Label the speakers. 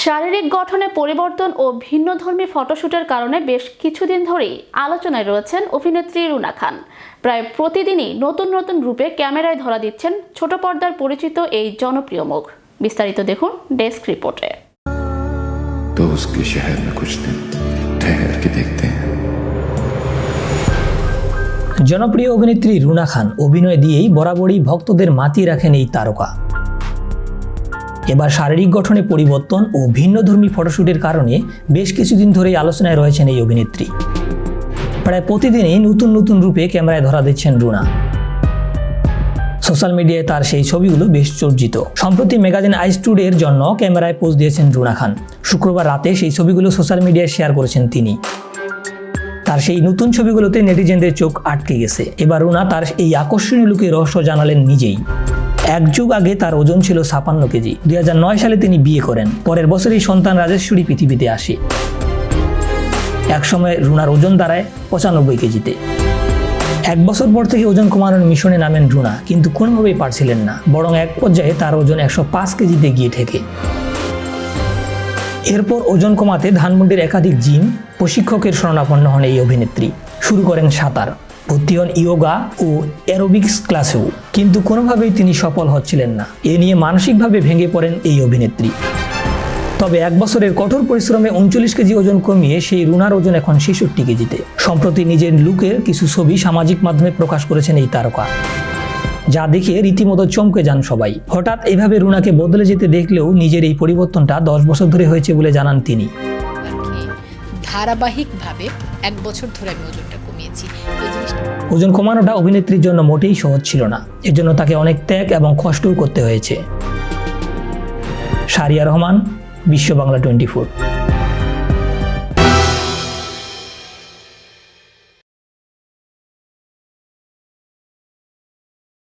Speaker 1: শারীরিক গঠনে পরিবর্তন ও ভিন্নধর্মী ফটোশুটের কারণে বেশ কিছুদিন ধরেই আলোচনায় রয়েছেন অভিনেত্রী রুনা খান। প্রায় প্রতিদিনই নতুন নতুন রূপে ক্যামেরায় ধরা দিচ্ছেন ছোট পর্দার পরিচিত এই জনপ্রিয় মুখ। বিস্তারিত দেখুন ডেস্ক রিপোর্টে।
Speaker 2: तो उसके शहर में कुछ दिन ठहर के देखते हैं।
Speaker 3: জনপ্রিয় অভিনেত্রী রুনা খান অভিনয় দিয়েই বরাবরই ভক্তদের মাতিয়ে রাখেন এই তারকা। এবার শারীরিক গঠনে পরিবর্তন ও ভিন্নধর্মী ফটোশুটের কারণে বেশ কিছুদিন ধরেই আলোচনায় রয়েছেন এই অভিনেত্রী। প্রায় প্রতিদিনই নতুন নতুন রূপে ক্যামেরায় ধরা দিচ্ছেন রুনা। সোশ্যাল মিডিয়ায় তার সেই ছবিগুলো বেশ চর্চিত। সম্প্রতি ম্যাগাজিন আইস টুডের জন্য ক্যামেরায় পোজ দিয়েছেন রুনা খান। শুক্রবার রাতে সেই ছবিগুলো সোশ্যাল মিডিয়ায় শেয়ার করেছেন তিনি। তার সেই নতুন ছবিগুলোতে নেটিজেনদের চোখ আটকে গেছে। এবার রুনা তার এই আকর্ষণীয় লুকের রহস্য জানালেন নিজেই। এক যুগ আগে তার ওজন ছিল 56 কেজি। 2009 সালে তিনি বিয়ে করেন। পরের বছরই সন্তান রাজেশ্বরী পৃথিবীতে আসে। একসময় রুনার ওজন দাঁড়ায় 95 কেজিতে। এক বছর পর থেকে ওজন কমানোর মিশনে নামেন রুনা, কিন্তু কোনোভাবেই পারছিলেন না। বরং এক পর্যায়ে তার ওজন 105 কেজিতে গিয়ে ঠেকে। এরপর ওজন কমাতে ধানমন্ডির একাধিক জিম প্রশিক্ষকের শরণাপন্ন হন এই অভিনেত্রী। শুরু করেন সাঁতার, ভর্তি হন ইয়োগা ও অ্যারোবিক্স ক্লাসেও, কিন্তু কোনোভাবেই তিনি সফল হচ্ছিলেন না। এ নিয়ে মানসিকভাবে ভেঙে পড়েন এই অভিনেত্রী। তবে এক বছরের কঠোর পরিশ্রমে 39 কেজি ওজন কমিয়ে সেই রুনার ওজন এখন 66 কেজিতে। সম্প্রতি নিজের লুকের কিছু ছবি সামাজিক মাধ্যমে প্রকাশ করেছেন এই তারকা, যা দেখে রীতিমতো চমকে যান সবাই। হঠাৎ এভাবে রুনাকে বদলে যেতে দেখলেও নিজের এই পরিবর্তনটা 10 বছর ধরে হয়েছে বলে জানান তিনি।
Speaker 4: ধারাবাহিকভাবে 1 বছর ধরে আমি ওজনটা কমিয়েছি।
Speaker 3: ওজন কমানোটা অভিনেত্রীর জন্য মোটেই সহজ ছিল না। এর জন্য তাকে অনেক ত্যাগ এবং কষ্টও করতে হয়েছে। শারিয়া রহমান, বিশ্ব বাংলা 24।